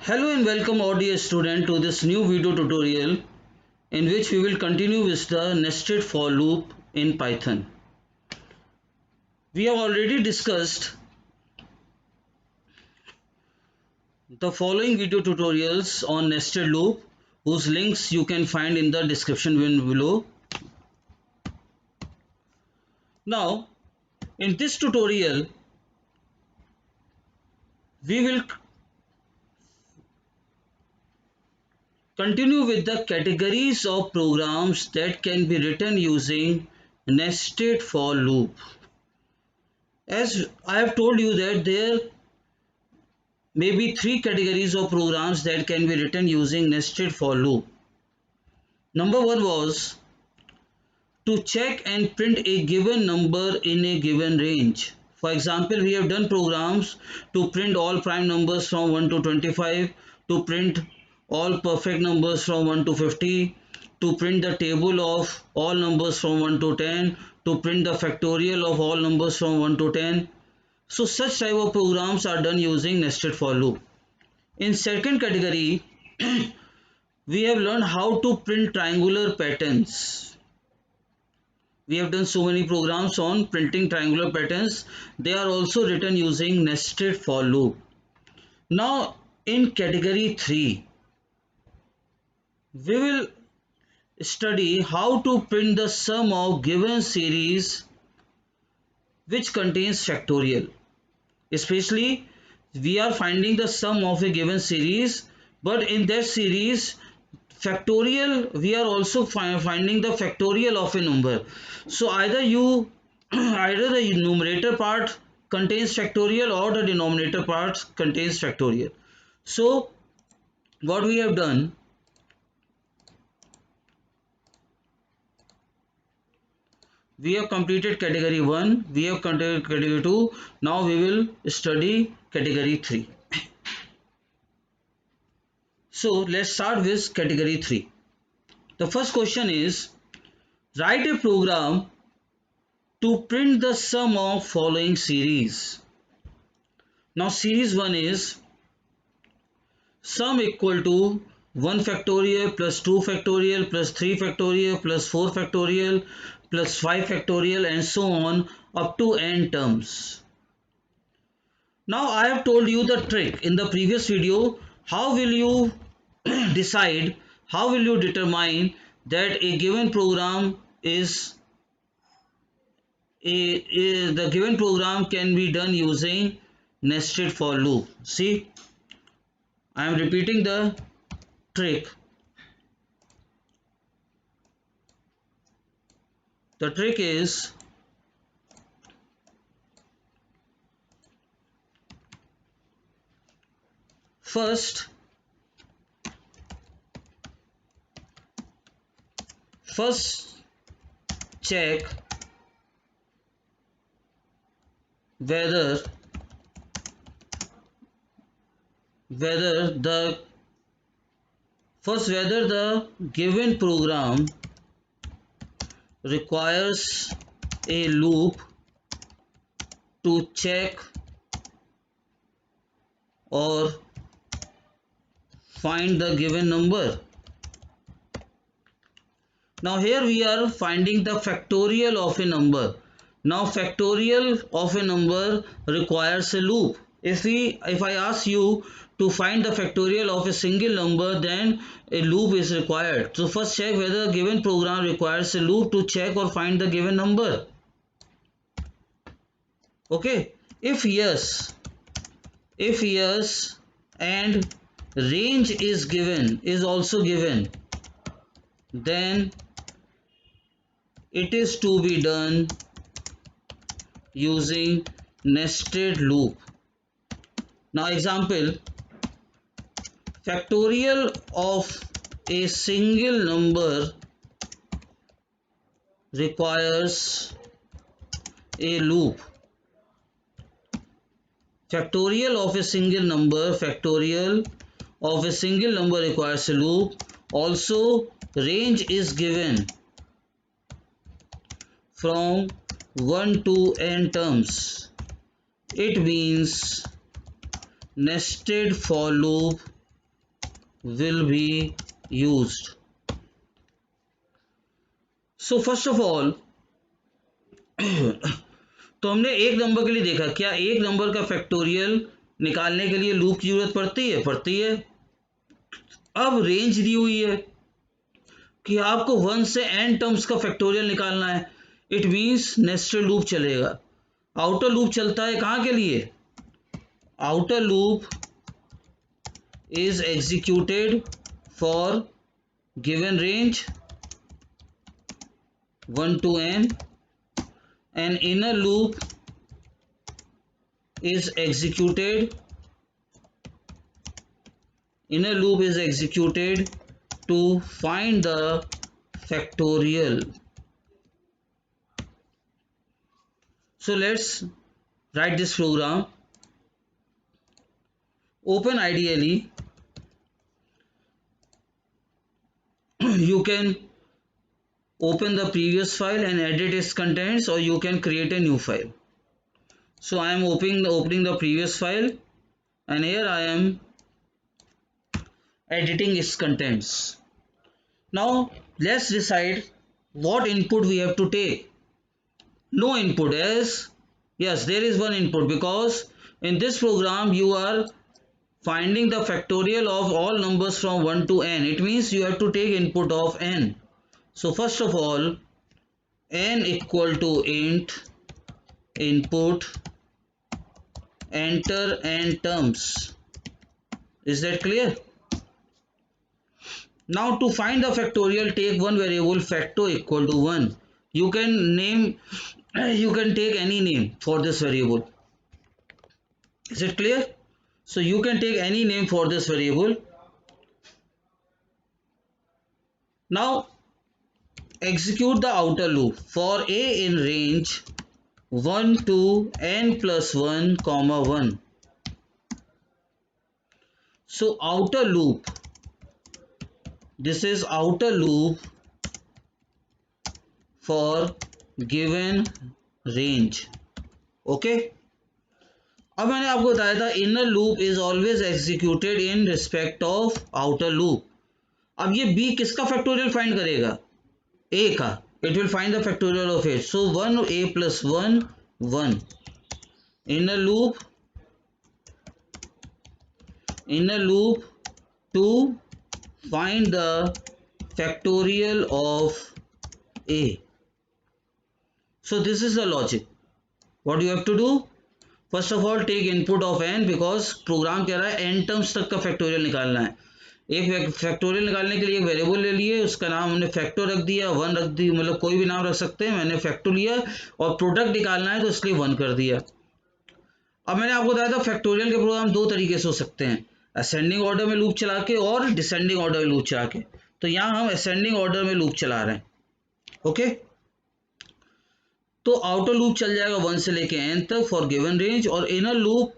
Hello and welcome all dear student to this new video tutorial in which we will continue with the nested for loop in Python. We have already discussed the following video tutorials on nested loop whose links you can find in the description below. Now in this tutorial we will continue with the categories of programs that can be written using nested for loop. As I have told you that there may be three categories of programs that can be written using nested for loop. Number one was to check and print a given number in a given range. For example, we have done programs to print all prime numbers from 1 to 25, to print all perfect numbers from 1 to 50, to print the table of all numbers from 1 to 10, to print the factorial of all numbers from 1 to 10. So such type of programs are done using nested for loop. In second category, we have learned how to print triangular patterns. We have done so many programs on printing triangular patterns. They are also written using nested for loop. Now in category 3, we will study how to print the sum of given series which contains factorial. Especially we are finding the sum of a given series, but in that series factorial, we are also finding the factorial of a number. So either either the numerator part contains factorial or the denominator part contains factorial. So what we have done, we have completed category 1, we have completed category 2, now we will study category 3. So let's start with category 3. The first question is, write a program to print the sum of following series. Now series 1 is sum equal to 1 factorial plus 2 factorial plus 3 factorial plus 4 factorial plus 5 factorial and so on up to n terms. Now I have told you the trick in the previous video. How will you decide, how will you determine that a given program is the given program can be done using nested for loop. See, I am repeating the trick. The trick is first check whether the given program requires a loop to check or find the given number. Now here we are finding the factorial of a number. Now factorial of a number requires a loop. If I ask you to find the factorial of a single number, then a loop is required. So first check whether the given program requires a loop to check or find the given number. Okay, if yes and range is also given, then it is to be done using nested loop. Now example, factorial of a single number requires a loop. Factorial of a single number requires a loop. Also range is given from 1 to n terms. It means nested for loop will be used. So first of all, तो हमने एक number के लिए देखा, क्या एक number का factorial निकालने के लिए लूप की जरूरत पड़ती है। अब रेंज दी हुई है कि आपको 1 से n टर्म्स का फैक्टोरियल निकालना है, इट मीन्स नेस्टेड लूप चलेगा। आउटर लूप चलता है कहाँ के लिए, outer loop is executed for given range 1 to n, and inner loop is executed to find the factorial. So let's write this program. Open IDLE. You can open the previous file and edit its contents, or you can create a new file. So I am opening the previous file, and here I am editing its contents. Now let's decide what input we have to take. No input, as yes, there is one input, because in this program you are finding the factorial of all numbers from 1 to n. It means you have to take input of n. So first of all, n equal to int input, enter n terms. Is that clear? Now to find the factorial, take one variable facto equal to 1. You can take any name for this variable. Is it clear? So you can take any name for this variable. Now execute the outer loop for a in range 1 to n plus 1 comma 1. So outer loop, this is outer loop for given range. Okay. अब मैंने आपको बताया था inner loop is always executed in respect of outer loop. अब ये B किसका factorial find करेगा, ए का। It will find the factorial of A. So 1 a plus 1 1 inner loop to find the factorial of a. So this is the logic. What you have to do, first of all take input of n, because program कह रहा है n terms तक का factorial निकालना है। एक factorial निकालने के लिए एक वेरिएबल ले लिए, उसका नाम हमने फैक्टो रख दिया, 1 रख दी, मतलब कोई भी नाम रख सकते हैं, मैंने फैक्टो लिया, और प्रोडक्ट निकालना है तो इसलिए 1 कर दिया। अब मैंने आपको बताया था फैक्टोरियल के प्रोग्राम दो तरीके से हो सकते हैं, असेंडिंग ऑर्डर में लूप चला के और डिसेंडिंग ऑर्डर में लूप चला के। तो यहाँ हम असेंडिंग ऑर्डर में लूप चला रहे हैं। ओके, तो आउटर लूप चल जाएगा 1 से लेके n तक फॉर गिवन रेंज, और इनर लूप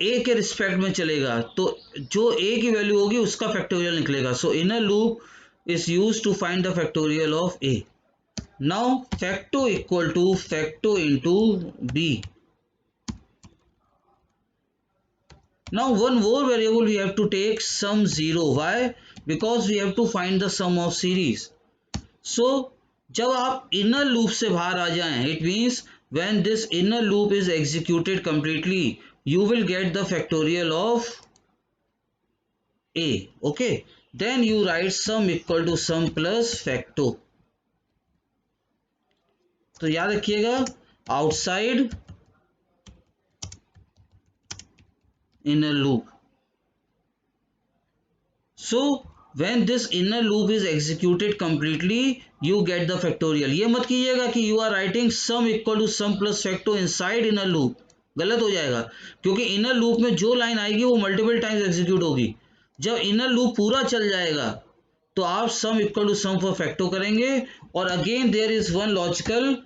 a के रिस्पेक्ट में चलेगा, तो जो a की वैल्यू होगी उसका फैक्टोरियल निकलेगा। So inner loop is use to find the factorial of a. Now facto equal to facto into b. Now one more variable we have to take sum 0. Why? Because we have to find the sum of series. So जब आप inner loop से बाहर आ जाएं, it means when this inner loop is executed completely, you will get the factorial of a. Okay, then you write sum equal to sum plus facto. तो याद रखिएगा, outside inner loop. So when this inner loop is executed completely, you get the factorial. ये मत कीजिएगा कि you are writing sum equal to sum plus facto inside inner loop, गलत हो जाएगा, क्योंकि इनर लूप में जो लाइन आएगी वो मल्टीपल टाइम्स एग्जीक्यूट होगी। जब इनर लूप पूरा चल जाएगा तो आप sum equal to sum for facto करेंगे, और again there is one logical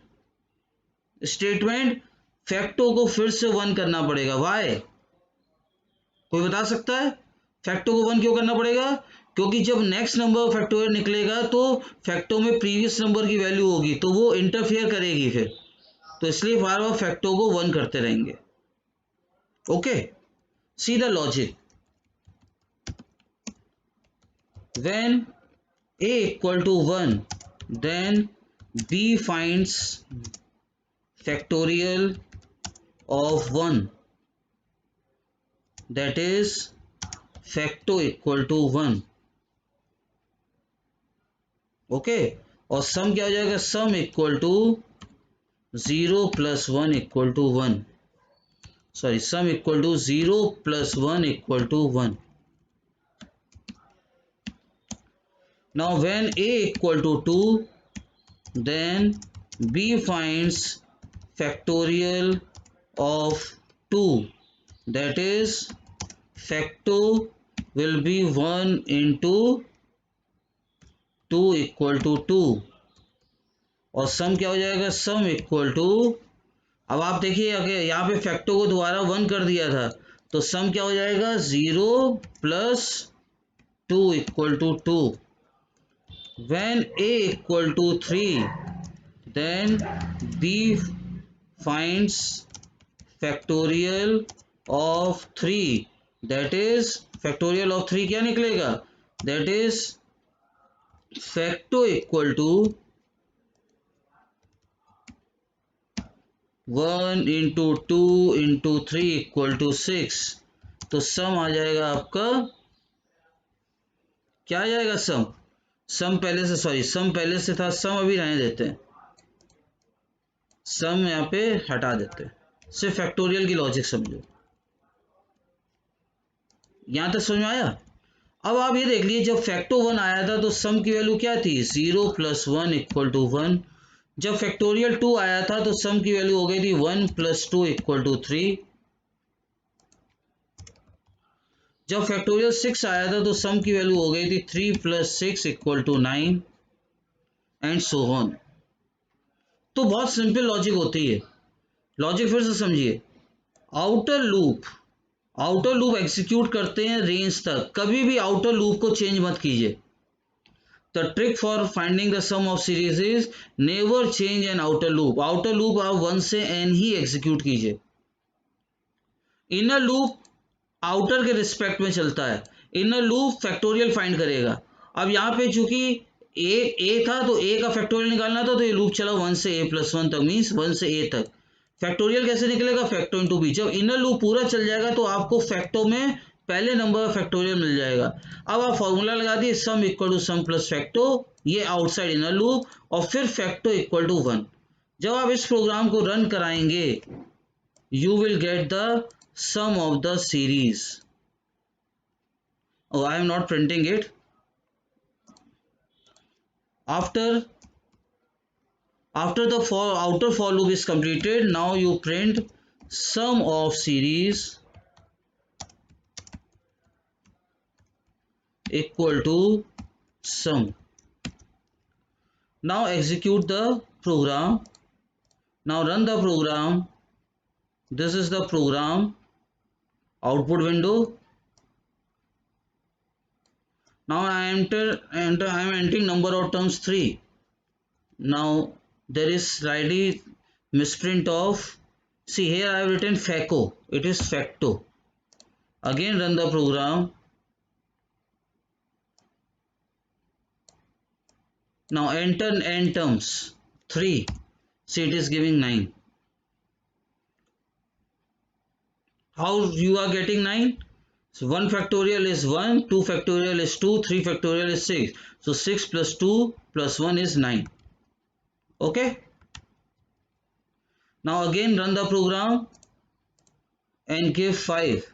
statement, facto को फिर से 1 करना पड़ेगा। वाई? कोई बता सकता है फैक्टो को 1 क्यों करना पड़ेगा? क्योंकि जब नेक्स्ट नंबर फैक्टोरियल निकलेगा तो फैक्टो में प्रीवियस नंबर की वैल्यू होगी, तो वो इंटरफेयर करेगी फिर, तो इसलिए बार बार फैक्टो को 1 करते रहेंगे। Okay, see the logic. when a equal to 1, then b finds factorial of 1, that is facto equal to 1. Okay, और सम क्या हो जाएगा, sum equal to 0 plus 1 equal to 1, sorry sum equal to 0 plus 1 equal to 1. Now when a equal to 2, then b finds factorial of 2, that is facto will be 1 into 2 equal to 2, और sum क्या हो जाएगा, sum equal to, अब आप देखिए अगर यहाँ पे फैक्टो को दोबारा 1 कर दिया था तो सम क्या हो जाएगा, 0 plus 2 equal to 2. When a equal to 3, then b finds factorial of 3, that is factorial of 3 क्या निकलेगा, that is facto equal to 1 into 2 into 3 equal to 6. तो सम आ जाएगा आपका, क्या आ जाएगा सम, सम पहले से, सॉरी सम पहले से था, सम अभी रहने देते हैं, सम यहाँ पे हटा देते हैं, सिर्फ फैक्टोरियल की लॉजिक समझो. यहां तक समझ में आया. अब आप ये देख लीजिए, जब फैक्टो 1 आया था तो सम की वैल्यू क्या थी, 0 प्लस 1 इक्वल टू 1. जब फैक्टोरियल 2 आया था तो सम की वैल्यू हो गई थी 1 प्लस 2 इक्वल टू 3. जब फैक्टोरियल 6 आया था तो सम की वैल्यू हो गई थी 3 plus 6 equal to 9, and so on. तो बहुत सिंपल लॉजिक होती है. लॉजिक फिर से समझिए, outer loop, outer loop execute करते हैं रेंज तक, कभी भी आउटर लूप को चेंज मत कीजिए. The trick for finding the sum of series is never change an outer loop. Outer loop आप 1 से n ही एग्जीक्यूट कीजिए. इनर लूप आउटर के रिस्पेक्ट में चलता है. इनर लूप फैक्टोरियल फाइंड करेगा. अब यहाँ पे चूंकि ए था तो ए का फैक्टोरियल निकालना था, तो ये लूप चला 1 से a प्लस 1 तक, मीन्स 1 से a तक. फैक्टोरियल कैसे निकलेगा, फैक्टो इंटू बी. जब इनर लूप पूरा चल जाएगा तो आपको फैक्टो में पहले नंबर का फैक्टोरियल मिल जाएगा. अब आप फॉर्मूला लगा दिए, sum equal to sum plus facto, ये आउटसाइड इनर लूप, और फिर फैक्टो इक्वल टू 1. जब आप इस प्रोग्राम को रन कराएंगे, you will get the sum of the series. Oh, I am not printing it. After the outer for loop is completed, now you print sum of series equal to sum. Now execute the program. Now run the program. This is the program output window. Now I am entering number of terms 3. Now there is slightly misprint of, see here I have written FACO, it is facto. Again run the program. Now enter n terms 3. See, it is giving 9. How you are getting 9? So 1 factorial is 1, 2 factorial is 2, 3 factorial is 6. So 6 plus 2 plus 1 is 9. Okay. Now again run the program and give 5.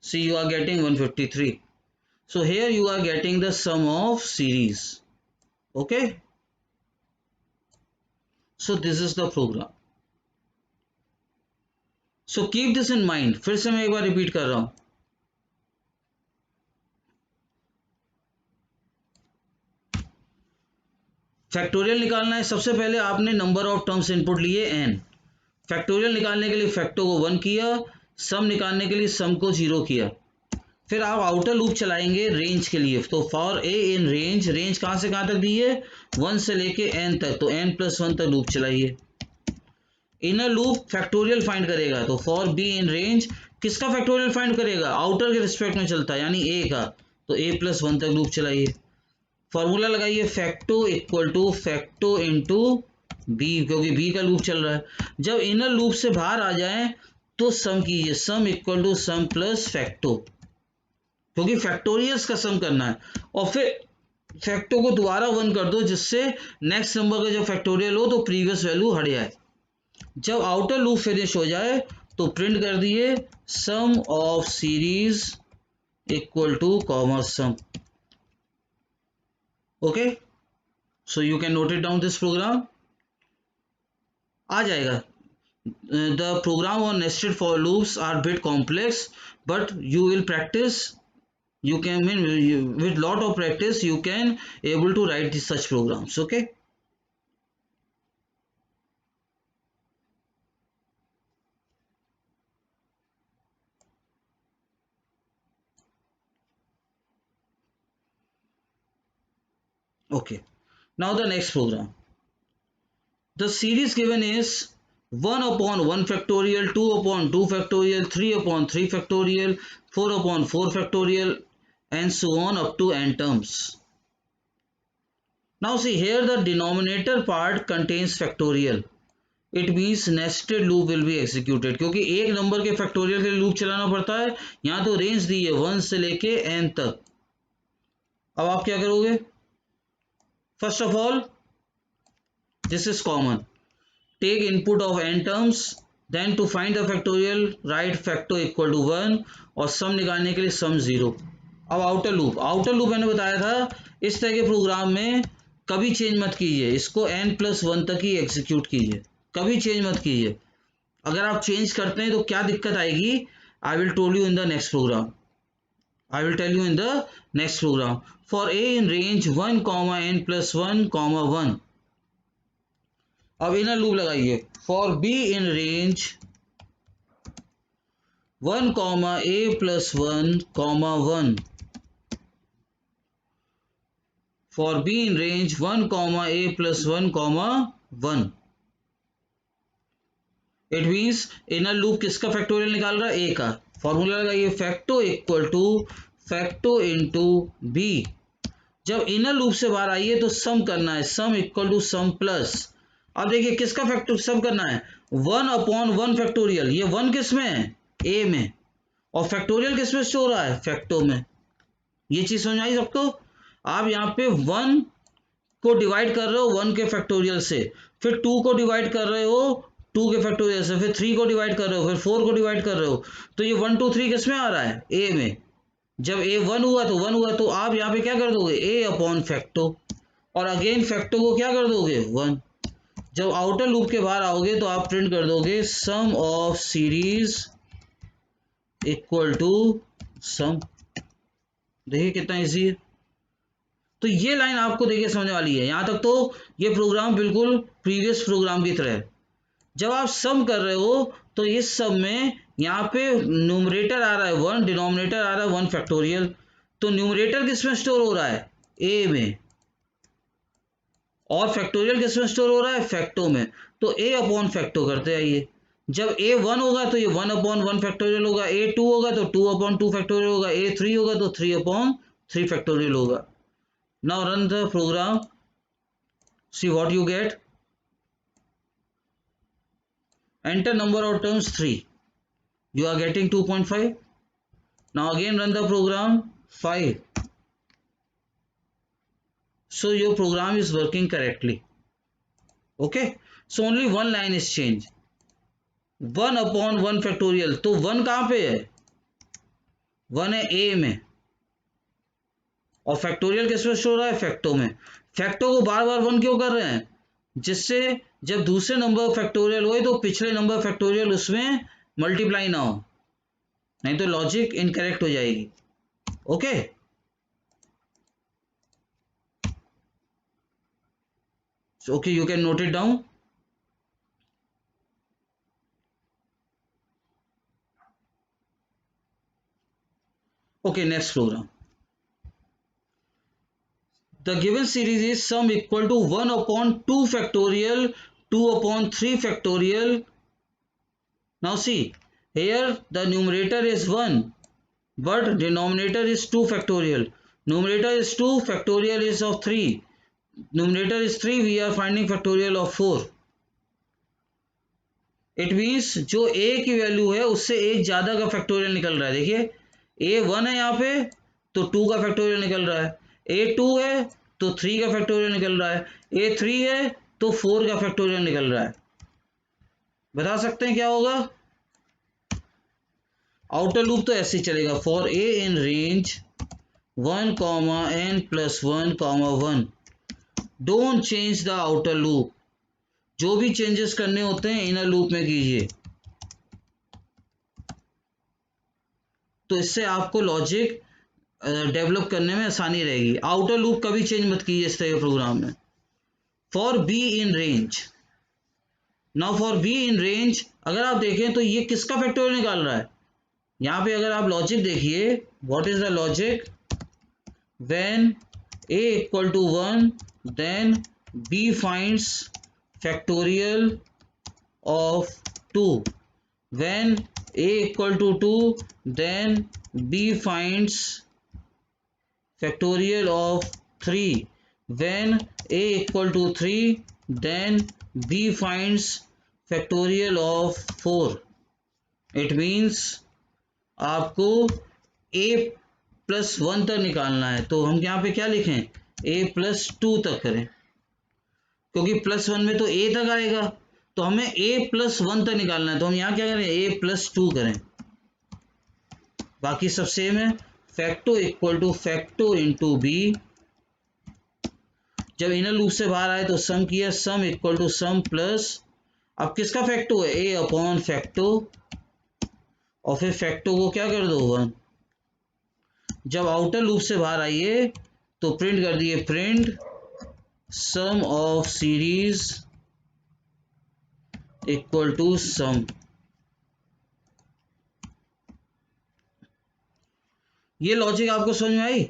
See, you are getting 153. So here you are getting the sum of series. Okay. So this is the program. So keep this in mind. फिर से मैं एक बार repeat कर रहा हूं. Factorial निकालना है, सबसे पहले आपने नंबर ऑफ टर्म्स इनपुट लिए n. फैक्टोरियल निकालने के लिए फैक्टो को 1 किया, सम निकालने के लिए सम को 0 किया. फिर आप आउटर लूप चलाएंगे रेंज के लिए. तो for A in range, range कहाँ से कहाँ तक दी है, 1 से लेके n तक, तो n प्लस 1 तक लूप चलाइए. इनर लूप फैक्टोरियल फाइंड करेगा, तो फॉर बी इन रेंज किसका फैक्टोरियल फाइंड करेगा, आउटर के रिस्पेक्ट में चलता है, यानी a का. तो a प्लस वन तक लूप चलाइए, फॉर्मूला लगाइए facto equal to facto into B, क्योंकि बी का लूप चल रहा है। जब इनर लूप से बाहर आ जाए तो सम कीजिए, sum equal to sum plus facto, क्योंकि फैक्टोरियल्स का सम करना है, और फिर फैक्टो को दोबारा वन कर दो जिससे नेक्स्ट नंबर का जब फैक्टोरियल हो तो प्रीवियस वैल्यू हट जाए। जब आउटर लूप फिनिश हो जाए तो प्रिंट कर दिए sum of series equal to comma sum. Okay, so you can note it down, this program आ जाएगा। The program on nested for loops are bit complex, but you will practice, you can with lot of practice you can able to write such programs. Okay, okay, now the next program. The series given is 1 upon 1 factorial, 2 upon 2 factorial, 3 upon 3 factorial, 4 upon 4 factorial, and so on up to n terms. Now see here, the denominator part contains factorial. It means nested loop will be executed, क्योंकि एक number के factorial के लिए loop चलाना पड़ता है। यहाँ तो रेंज दी है 1 से लेके n तक। अब आप क्या करोगे, first of all this is common, take input of n terms, then to find the factorial right facto equal to 1, और सम निकालने के लिए सम 0। अब आउटर लूप, आउटर लूप मैंने बताया था इस तरह के प्रोग्राम में कभी चेंज मत कीजिए, इसको n+1 तक ही एग्जीक्यूट कीजिए, कभी चेंज मत कीजिए। अगर आप चेंज करते हैं तो क्या दिक्कत आएगी, I will tell you in the next program, I will tell you in the next program. For A in range 1, n+1, 1। अब इनर लूप लगाइए, for B in range 1, a+1, 1। For B in range 1, a+1, 1। It means inner loop किसका factorial निकाल रहा है, A का। Formula लगाइए facto equal to facto into B. जब inner loop से बाहर आइए तो सम करना है, sum equal to sum plus. अब देखिए किसका फैक्टर सम करना है, 1 अपॉन 1 फैक्टोरियल, ये 1 किस में है, ए में, और फैक्टोरियल किस में स्टोर हो रहा है, फैक्टो में। ये चीज समझ आई सबको। आप यहाँ पे 1 को डिवाइड कर रहे हो 1 के फैक्टोरियल से, फिर 2 को डिवाइड कर रहे हो 2 के फैक्टोरियल से, फिर 3 को डिवाइड कर रहे हो, फिर 4 को डिवाइड कर रहे हो, तो ये 1 2 3 किस में आ रहा है, ए में। जब ए 1 हुआ तो 1 हुआ, तो आप यहाँ पे क्या कर दोगे, ए अपॉन फैक्टो, और अगेन फैक्टो को क्या कर दोगे, 1। जब आउटर लूप के बाहर आओगे तो आप प्रिंट कर दोगे सम ऑफ सीरीज इक्वल टू सम। देखिए कितना इजी है। तो ये लाइन आपको देखिए समझने वाली है, यहां तक तो ये प्रोग्राम बिल्कुल प्रीवियस प्रोग्राम की तरह है। जब आप सम कर रहे हो तो इस सम में यहाँ पे न्यूमरेटर आ रहा है 1, डिनोमिनेटर आ रहा है 1 फैक्टोरियल, तो न्यूमरेटर किस में स्टोर हो रहा है, ए में, और फैक्टोरियल किस में स्टोर हो रहा है, फैक्टो में। तो ए अपॉन फैक्टो करते आइए। जब ए 1 होगा तो ये 1 अपॉन 1 फैक्टोरियल होगा, ए 2 होगा तो 2 अपॉन 2 फैक्टोरियल होगा, ए 3 होगा तो 3 अपॉन 3 फैक्टोरियल होगा। Now run the program, see what you get. Enter number of terms 3. You are getting 2.5. Now again run the program 5. So your program is working correctly. Okay. So only one line is changed. 1 upon 1 factorial. तो 1 कहाँ पे है, 1 है A में, और factorial किस में store हो रहा है, फैक्टो में। फैक्टो को बार बार 1 क्यों कर रहे हैं, जिससे जब दूसरे नंबर फैक्टोरियल हुए तो पिछले नंबर फैक्टोरियल उसमें मल्टीप्लाई ना हो, नहीं तो लॉजिक इनकरेक्ट हो जाएगी। Okay, okay, you can note it down. Okay, next program. The given series is sum equal to 1 upon 2 factorial, 2 upon 3 factorial. Now see, here the numerator is 1 but denominator is 2 factorial. numerator is 2, factorial is of 3, numerator is 3, we are finding factorial of 4. It means जो a की value है उससे एक ज़्यादा का factorial निकल रहा है। देखिए a 1 है यहाँ पे तो 2 का फैक्टोरियल निकल रहा है, a 2 है तो 3 का फैक्टोरियल निकल रहा है, a 3 है तो 4 का फैक्टोरियल निकल रहा है। बता सकते हैं क्या होगा? आउटर लूप तो ऐसे ही चलेगा, for a in range 1, n + 1, 1 don't change the outer loop. जो भी चेंजेस करने होते हैं इनर लूप में कीजिए, तो इससे आपको लॉजिक डेवलप करने में आसानी रहेगी। आउटर लूप कभी चेंज मत कीजिए इस तरह के प्रोग्राम में। For B in range, now for B in range अगर आप देखें तो ये किसका फैक्टोरियल निकाल रहा है? यहाँ पे अगर आप लॉजिक देखिए, what is the logic? When a = 1 then b finds factorial of 2, when a = 2 then b finds factorial of 3, when a = 3 then b finds factorial of 4. It means आपको a + 1 तक निकालना है, तो हम यहाँ पे क्या लिखें? a + 2 तक करें, क्योंकि +1 में तो a तक आएगा, तो हमें a + 1 तक निकालना है, तो हम यहाँ क्या करें? a + 2 करें, बाकी सब सेम है। फैक्टो = फैक्टो इंटू बी, जब इनर लूप से बाहर आए तो सम किया, सम = सम प्लस, अब किसका फैक्टो है? a फैक्टो, और फिर फैक्टो को क्या कर दो? 1। जब आउटर लूप से बाहर आइए तो प्रिंट कर दिए, प्रिंट सम ऑफ सीरीज = सम। ये लॉजिक आपको समझ में आई?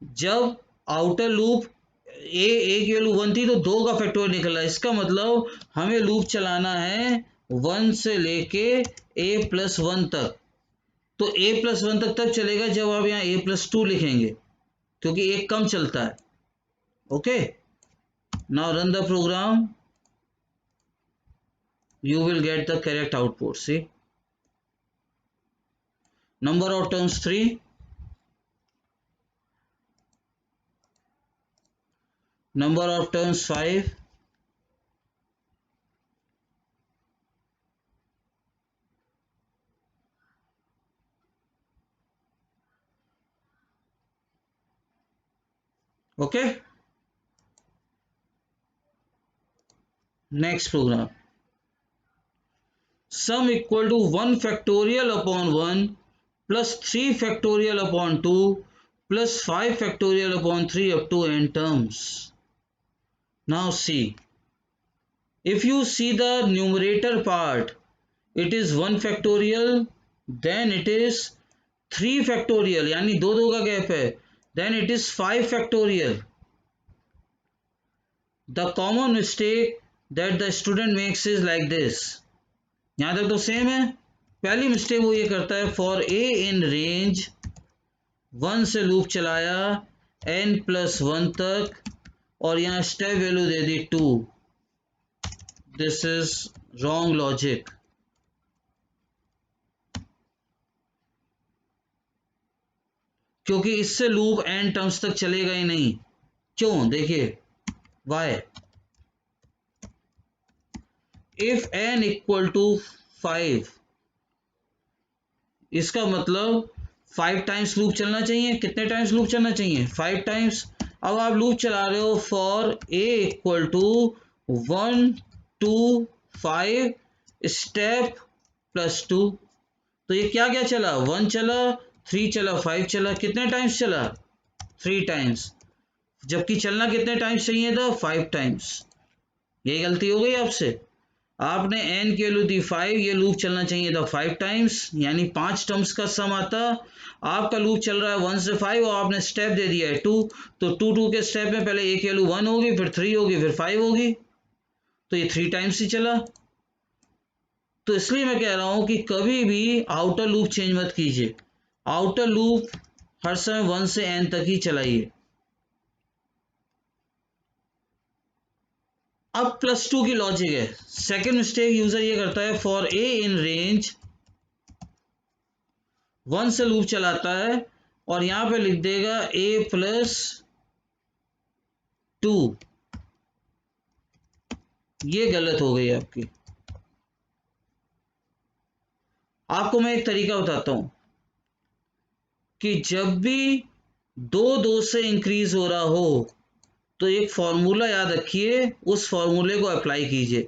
जब आउटर लूप a की वैल्यू 1 थी तो 2 का फैक्टोरियल निकला, इसका मतलब हमें लूप चलाना है 1 से लेके a + 1 तक। तो a + 1 तक तब चलेगा जब आप यहाँ a + 2 लिखेंगे, क्योंकि एक कम चलता है। Okay, now run the program, you will get the correct output. See, number of terms 3, number of terms 5, okay. Next program, sum = 1 factorial upon 1 plus 3 factorial upon 2 plus 5 factorial upon 3 up to n terms. Now see, if you see the numerator part, it is 1 factorial, then it is 3 factorial, यानी 2 का gap है, then it is 5 factorial. The common mistake that the student makes is like this. यहाँ तक तो same है। पहली mistake वो ये करता है, फॉर a इन रेंज 1 से लूप चलाया n + 1 तक और यहाँ step value they the 2। This is wrong logic. क्योंकि इससे लूप n टर्म्स तक चलेगा ही नहीं। क्यों? देखिए why, if n = 5, इसका मतलब 5 टाइम्स लूप चलना चाहिए। कितने टाइम्स लूप चलना चाहिए? 5 टाइम्स। अब आप लूप चला रहे हो फॉर a = 1 2 5 स्टेप +2, तो ये क्या क्या चला? 1 चला, 3 चला, 5 चला। कितने टाइम्स चला? 3 टाइम्स, जबकि चलना कितने टाइम्स चाहिए था? 5 टाइम्स। यही गलती हो गई आपसे। आपने n की वैल्यू दी 5, ये लूप चलना चाहिए था 5 टाइम्स, यानी 5 टर्म्स का सम आता। आपका लूप चल रहा है 1 से 5 और आपने स्टेप दे दिया है 2, तो 2 के स्टेप में पहले a की वैल्यू 1 होगी, फिर 3 होगी, फिर 5 होगी, तो ये 3 टाइम्स ही चला। तो इसलिए मैं कह रहा हूं कि कभी भी आउटर लूप चेंज मत कीजिए। आउटर लूप हर समय 1 से n तक ही चलाइए। अब +2 की लॉजिक है। सेकेंड मिस्टेक यूजर ये करता है, फॉर ए इन रेंज 1 से लूप चलाता है और यहां पे लिख देगा a+2। ये गलत हो गई आपकी। आपको मैं एक तरीका बताता हूं कि जब भी 2 से इंक्रीज हो रहा हो तो एक फॉर्मूला याद रखिए, उस फॉर्मूले को अप्लाई कीजिए।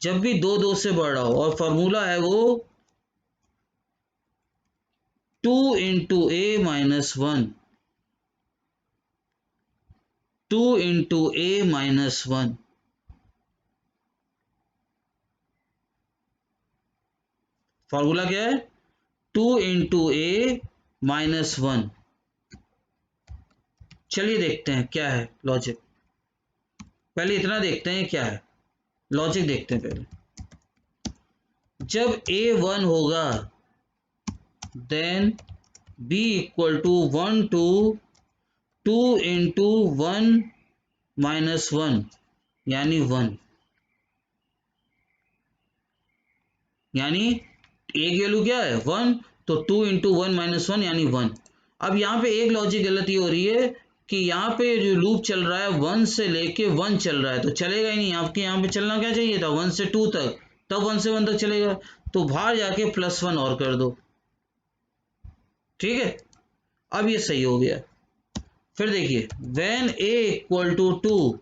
जब भी 2 से बढ़ रहा हो, और फॉर्मूला है वो 2 into a-1, 2 into a-1। Formula क्या है? 2 इंटू a-1। चलिए देखते हैं क्या है लॉजिक। पहले इतना देखते हैं क्या है लॉजिक, देखते हैं पहले। जब a1 होगा then b equal to 1 to 2 into 1-1 यानी 1, यानी a की वैल्यू क्या है 1, तो 2 इंटू 1-1 यानी 1। अब यहाँ पे एक लॉजिक गलती हो रही है कि यहाँ पे जो लूप चल रहा है 1 से लेके 1 चल रहा है, तो चलेगा ही नहीं। आपके यहाँ पे चलना क्या चाहिए था 1 से 2 तक, तब 1 से 1 तक चलेगा। तो बाहर जाके +1 और कर दो, ठीक है। अब ये सही हो गया। फिर देखिए when a equal to 2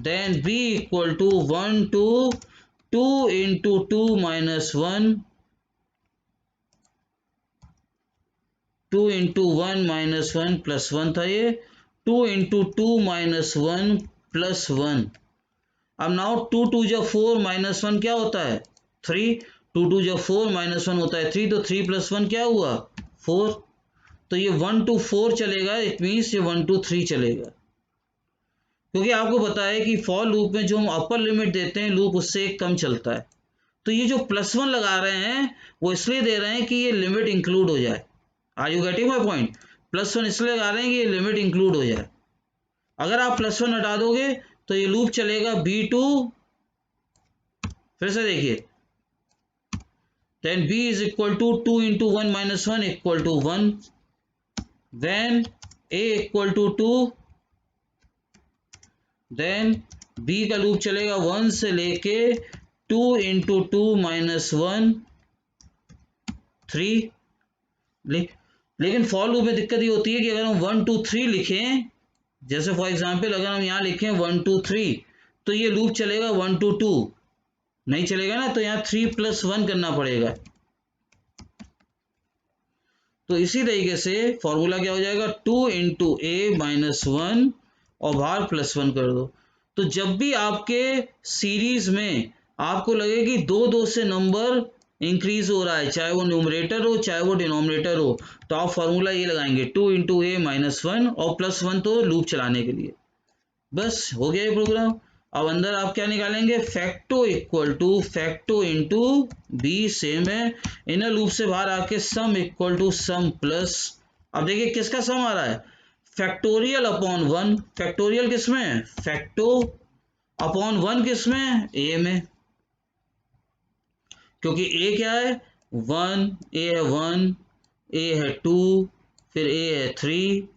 then b equal to 1 to 2 into 2-1, 2 into 1-1 plus 1 था ये, 2 इंटू 2-1 प्लस 1। अब नाउ 2 2 जब 4 -1 क्या होता है 3, 2 2 जब 4 -1 होता है 3, तो 3 + 1 क्या हुआ 4। तो ये 1 to 4 चलेगा, इट मीन्स ये 1 to 3 चलेगा। क्योंकि आपको पता है कि फॉर लूप में जो हम अपर लिमिट देते हैं लूप उससे एक कम चलता है। तो ये जो +1 लगा रहे हैं वो इसलिए दे रहे हैं कि ये लिमिट इंक्लूड हो जाए। Are you getting my point? +1 इसलिए लगा रहे हैं कि ये लिमिट इंक्लूड हो जाए। अगर आप +1 हटा दोगे तो ये लूप चलेगा b2। फिर से देखिए, then b is equal to 2 into 1-1 equal to 1, when a equal to 2, then b का लूप चलेगा 1 से लेके 2 into 2-1 3। लेकिन फॉर लूप में दिक्कत ये होती है कि अगर हम 1 2 3 लिखें, जैसे फॉर एग्जांपल अगर हम यहाँ लिखें 1 2 3, तो ये लूप चलेगा 1 to 2 नहीं चलेगा ना, तो यहाँ 3 + 1 करना पड़ेगा। तो इसी तरीके से फॉर्मूला क्या हो जाएगा 2 इंटू a-1 और बाहर +1 कर दो। तो जब भी आपके सीरीज में आपको लगे कि 2 से नंबर इंक्रीज हो रहा है, चाहे वो न्यूमरेटर हो चाहे वो डिनोमिनेटर हो, तो आप फॉर्मूला ये लगाएंगे 2 इंटू a-1 और +1 तो लूप चलाने के लिए। बस हो गया ये प्रोग्राम। अब अंदर आप क्या निकालेंगे, facto equal to facto into B, same है। इनर लूप से बाहर आके sum equal to sum plus. अब देखिए किसका सम आ रहा है, फैक्टोरियल अपॉन 1। फैक्टोरियल किस में है, फैक्टो अपॉन 1 किस में है, ए में। क्योंकि ए क्या है 1, ए है 1, ए है 2, फिर ए है 3,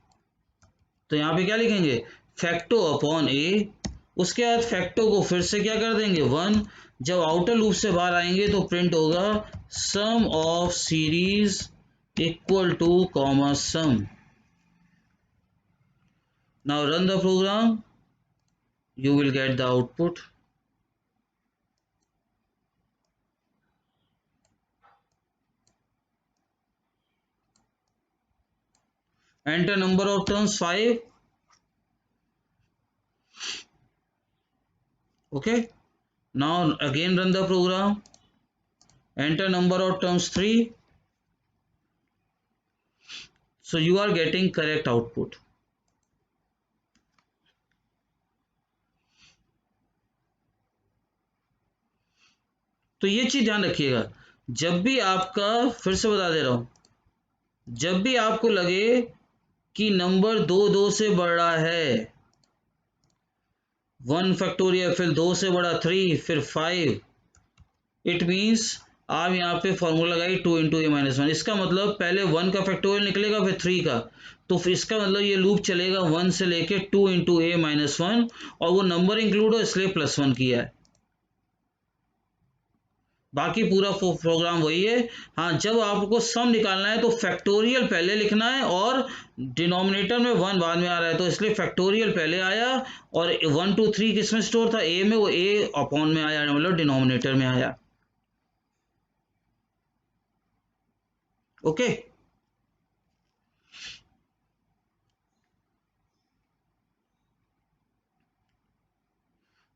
तो यहाँ पे क्या लिखेंगे फैक्टो अपॉन ए। उसके बाद फैक्टो को फिर से क्या कर देंगे 1। जब आउटर लूप से बाहर आएंगे तो प्रिंट होगा sum of series equal to comma sum. Now run the program, you will get the output. Enter number of terms 5. Okay, now again run the program, enter number of terms 3, so you are getting correct output. तो ये चीज ध्यान रखिएगा, जब भी आपका, फिर से बता दे रहा हूं, जब भी आपको लगे कि नंबर 2 से बढ़ रहा है, 1 फैक्टोरियल, फिर 2 से बड़ा 3, फिर 5, इट मीन्स आप यहाँ पे फॉर्मूला लगाइए 2 × a - 1। इसका मतलब पहले 1 का फैक्टोरियल निकलेगा फिर 3 का, तो फिर इसका मतलब ये लूप चलेगा 1 से लेके 2 × a - 1, और वो नंबर इंक्लूड हो इसलिए +1 किया है। बाकी पूरा प्रोग्राम वही है। हाँ, जब आपको सम निकालना है तो फैक्टोरियल पहले लिखना है, और डिनोमिनेटर में 1 बाद में आ रहा है तो इसलिए फैक्टोरियल पहले आया, और 1 2 3 किस में स्टोर था, ए में, वो ए अपॉन में आया, मतलब डिनोमिनेटर में आया। ओके,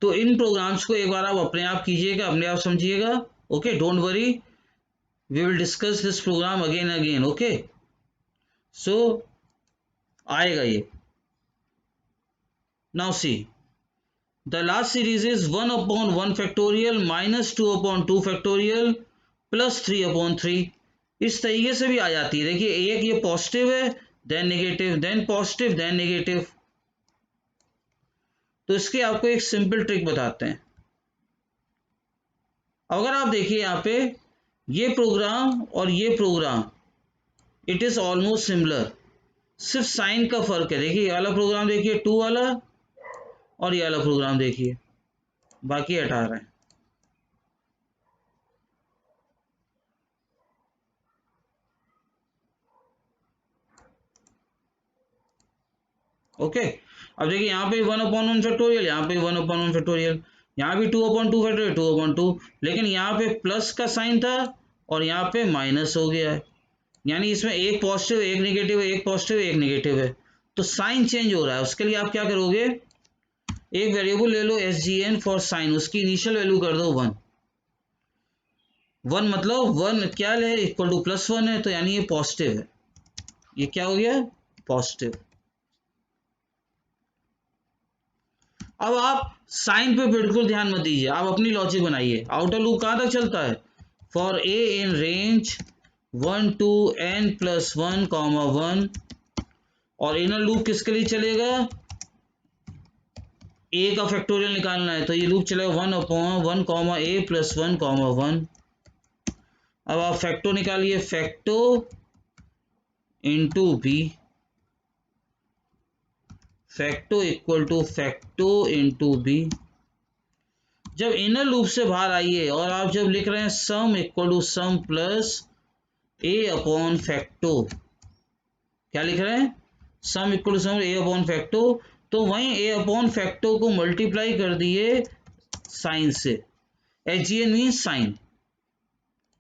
तो इन प्रोग्राम्स को एक बार आप अपने आप कीजिएगा, अपने आप समझिएगा। Okay, don't worry, we will discuss this program again again. Okay, so आएगा ये। Now see, the last series is 1/1 factorial minus 2/2 factorial plus 3/3। इस तरीके से भी आ जाती है। देखिए, एक ये पॉजिटिव है, then negative, then positive, then negative. तो इसके आपको एक सिंपल ट्रिक बताते हैं। अगर आप देखिए यहाँ पे, ये प्रोग्राम और ये program, it is almost similar, सिर्फ साइन का फर्क है। देखिए, ये वाला प्रोग्राम देखिए 2 वाला, और ये वाला प्रोग्राम देखिए, बाकी 18 है। ओके, अब देखिए यहाँ पे 1/1 फैक्टोरियल, यहाँ पे 1/1 फैक्टोरियल, यहाँ भी 2/2 फैक्टोरियल, 2/2, लेकिन यहाँ पे प्लस का साइन था और यहाँ पे माइनस हो गया है। यानी इसमें एक पॉजिटिव एक नेगेटिव है, एक पॉजिटिव एक नेगेटिव है, तो साइन चेंज हो रहा है। उसके लिए आप क्या करोगे, एक वेरिएबल ले लो SGN फॉर साइन, उसकी इनिशियल वैल्यू कर दो 1। 1 मतलब 1 क्या है, इक्वल टू +1 है, तो यानी ये पॉजिटिव है। ये क्या हो गया, पॉजिटिव। अब आप साइन पे बिल्कुल ध्यान मत दीजिए, आप अपनी लॉजिक बनाइए। आउटर लूप कहाँ तक चलता है, for A in range 1 to n+1, 1, और इनर लूप किसके लिए चलेगा, ए का फैक्टोरियल निकालना है, तो ये लूप चलेगा 1/1, a+1, 1। अब आप फैक्टो निकालिए, facto into B, facto equal to facto into B. जब इनर लूप से बाहर आइए और आप जब लिख रहे हैं sum equal to sum plus a/, facto, क्या लिख रहे हैं, sum equal to sum a/, facto, तो वहीं a/, फैक्टो को मल्टीप्लाई कर दिए साइन से। SGN मीन्स साइन,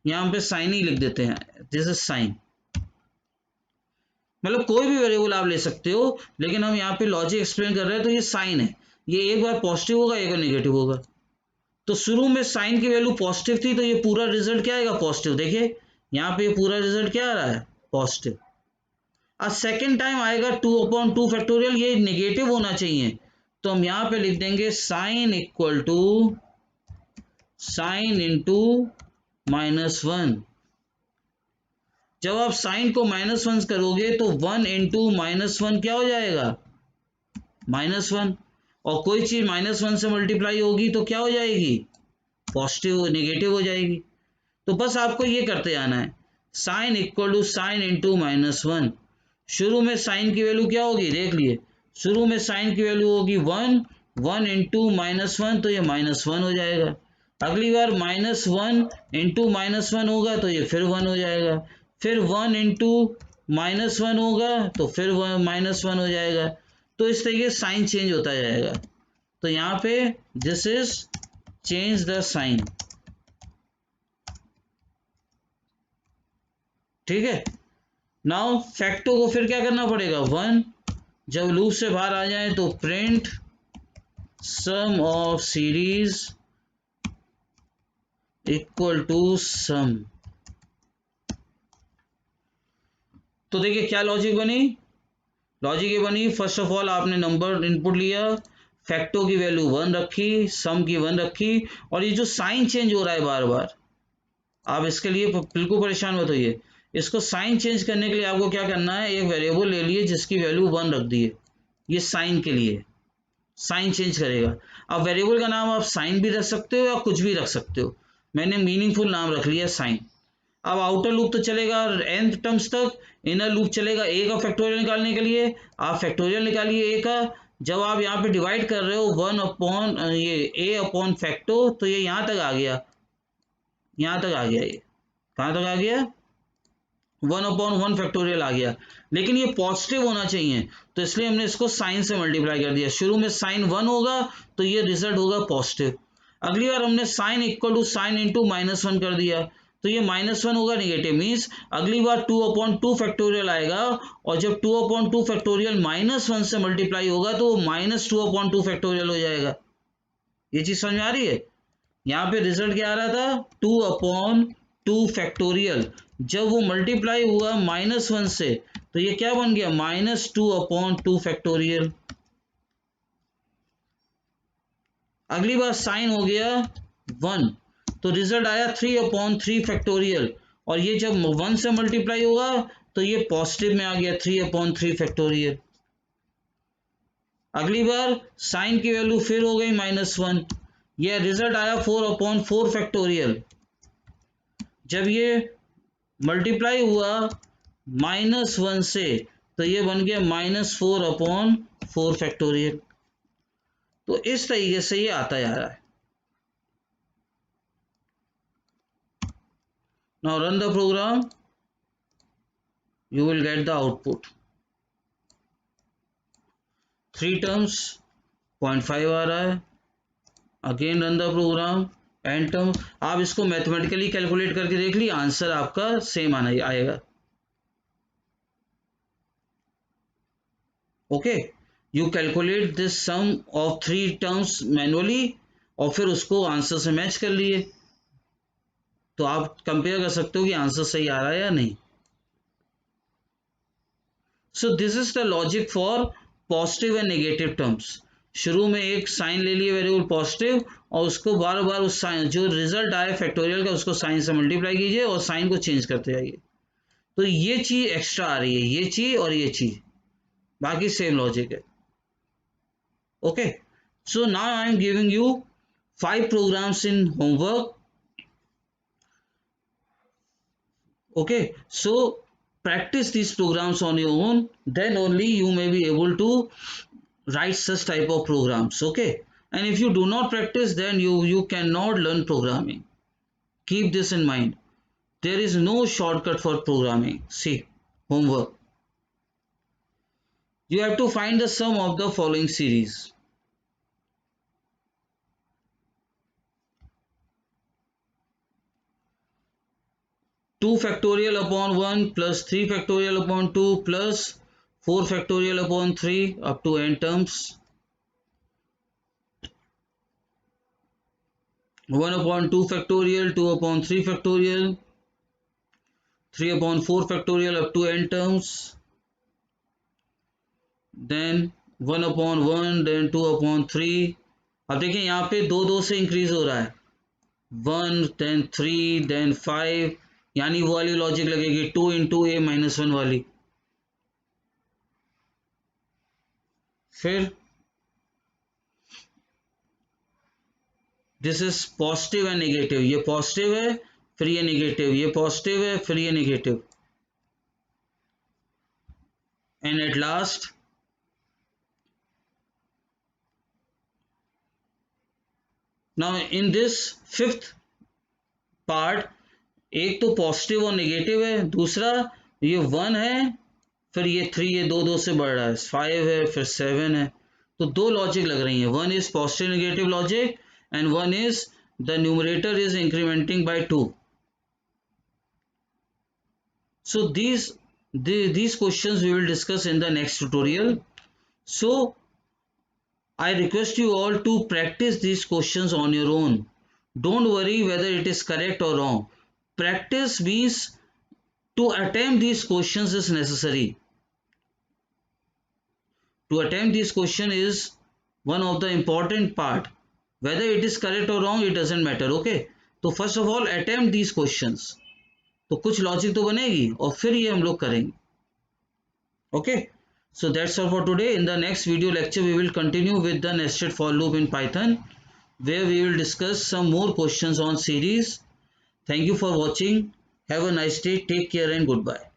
यहाँ पे साइन ही लिख देते हैं, दिस इज साइन। मतलब कोई भी वेरिएबल आप ले सकते हो, लेकिन हम यहाँ पे लॉजिक एक्सप्लेन कर रहे हैं, तो ये साइन है, ये एक बार पॉजिटिव होगा, एक बार नेगेटिव होगा। तो शुरू में साइन की वैल्यू पॉजिटिव थी, तो ये पूरा रिजल्ट क्या आएगा, पॉजिटिव। देखिए यहाँ पे ये पूरा रिजल्ट क्या आ रहा है, पॉजिटिव। अब सेकेंड टाइम आएगा 2/2 फैक्टोरियल, ये नेगेटिव होना चाहिए, तो हम यहाँ पे लिख देंगे sign equal to sign into -1। जब आप साइन को -1 करोगे तो 1 इंटू -1 क्या हो जाएगा, -1, और कोई चीज -1 से मल्टीप्लाई होगी तो क्या हो जाएगी, पॉजिटिव, नेगेटिव हो जाएगी। तो बस आपको ये करते आना है, sign equal to sign into -1। शुरू में साइन की वैल्यू क्या होगी, देख लिए, शुरू में साइन की वैल्यू होगी 1, 1 इंटू -1, तो ये -1 हो जाएगा। अगली बार -1 इंटू -1 होगा तो ये फिर 1 हो जाएगा, फिर 1 इंटू -1 होगा तो फिर -1 हो जाएगा। तो इस तरीके से साइन चेंज होता जाएगा। तो यहाँ पे this is change the sign, ठीक है। नाउ फैक्टो को फिर क्या करना पड़ेगा, 1, जब लूप से बाहर आ जाए तो print sum of series equal to sum. तो देखिए क्या लॉजिक बनी, लॉजिक ये बनी, फर्स्ट ऑफ ऑल आपने नंबर इनपुट लिया, फैक्टो की वैल्यू 1 रखी, सम की 1 रखी, और ये जो साइन चेंज हो रहा है बार बार, आप इसके लिए बिल्कुल परेशान मत होइए। इसको साइन चेंज करने के लिए आपको क्या करना है, एक वेरिएबल ले लिए जिसकी वैल्यू 1 रख दी है, ये साइन के लिए, साइन चेंज करेगा। अब वेरिएबल का नाम आप साइन भी रख सकते हो या कुछ भी रख सकते हो, मैंने मीनिंगफुल नाम रख लिया साइन। अब आउटर लूप तो चलेगा nth टर्म्स तक, इनर लूप चलेगा a का फैक्टोरियल निकालने के लिए। आप फैक्टोरियल निकालिए a का, जब आप यहाँ पे डिवाइड कर रहे हो 1 अपॉन ये a अपॉन फैक्टो, तो ये यहाँ तक आ गया, यहाँ तक आ गया, ये कहाँ तक आ गया, 1/1 फैक्टोरियल आ गया। लेकिन ये पॉजिटिव होना चाहिए, तो इसलिए हमने इसको साइन से मल्टीप्लाई कर दिया। शुरू में साइन 1 होगा तो ये रिजल्ट होगा पॉजिटिव। अगली बार हमने sign equal to sign into -1 कर दिया, तो ये -1 होगा नेगेटिव, मीन्स अगली बार 2/2 फैक्टोरियल आएगा, और जब 2/2 फैक्टोरियल -1 से मल्टीप्लाई होगा तो वो -2/2 फैक्टोरियल हो जाएगा। ये चीज समझ में आ रही है। यहाँ पे रिजल्ट क्या आ रहा था, 2/2 फैक्टोरियल, जब वो मल्टीप्लाई हुआ -1 से तो ये क्या बन गया, -2/2 फैक्टोरियल। अगली बार साइन हो गया 1, तो रिजल्ट आया 3/3 फैक्टोरियल, और ये जब 1 से मल्टीप्लाई होगा तो ये पॉजिटिव में आ गया 3/3 फैक्टोरियल। अगली बार साइन की वैल्यू फिर हो गई -1, यह रिजल्ट आया 4/4 फैक्टोरियल। जब ये मल्टीप्लाई हुआ -1 से तो ये बन गया -4/4 फैक्टोरियल। तो इस तरीके से ये आता जा रहा है। Now run the program, you will get the output. 3 terms 0.5 आ रहा है। Again run the program, N term, आप इसको मैथमेटिकली कैलकुलेट करके देख ली, आंसर आपका सेम आएगा। Okay, you calculate this sum of 3 terms manually, और फिर उसको आंसर से मैच कर लिए, तो आप कंपेयर कर सकते हो कि आंसर सही आ रहा है या नहीं। So this is the logic for positive and negative terms. शुरू में एक साइन ले लिए वेरिएबल पॉजिटिव, और उसको बार बार उस साइन, जो रिजल्ट आए फैक्टोरियल का, उसको साइन से मल्टीप्लाई कीजिए और साइन को चेंज करते जाइए। तो ये चीज एक्स्ट्रा आ रही है, ये चीज और ये चीज, बाकी सेम लॉजिक है। Okay, so now I am giving you 5 programs in homework. Okay, so practice these programs on your own, then only you may be able to write such type of programs. Okay, and if you do not practice, then you cannot learn programming. Keep this in mind. There is no shortcut for programming. See, homework, you have to find the sum of the following series. 2 factorial upon 1 plus 3 factorial upon 2 plus 4 factorial upon 3 up to n terms. 1 upon 2 factorial, 2 upon 3 factorial, 3 upon 4 factorial up to n terms. Then 1 upon 1, then 2 upon 3. अब देखिए यहाँ पे 2 से increase हो रहा है, 1 then 3 then 5, यानी वो वाली लॉजिक लगेगी 2 into a minus 1 वाली। फिर this is positive and negative, ये पॉजिटिव है फिर ये नेगेटिव, ये पॉजिटिव है फिर ये negative, and at last now in this fifth part, एक तो पॉजिटिव और नेगेटिव है, दूसरा ये 1 है फिर ये 3, ये 2 से बढ़ रहा है, 5 है फिर 7 है। तो 2 लॉजिक लग रही हैं, 1 is positive negative logic and 1 is the numerator is incrementing by 2. So these questions we will discuss in the next tutorial. So I request you all to practice these questions on your own. Don't worry whether it is correct or wrong. Practice means to attempt these questions is necessary. To attempt this question is one of the important part. Whether it is correct or wrong, it doesn't matter. Okay, so first of all attempt these questions. तो कुछ logic तो बनेगी और फिर ये हम लोग करेंगे. Okay, so that's all for today. In the next video lecture we will continue with the nested for loop in Python, where we will discuss some more questions on series. Thank you for watching. Have a nice day. Take care and goodbye.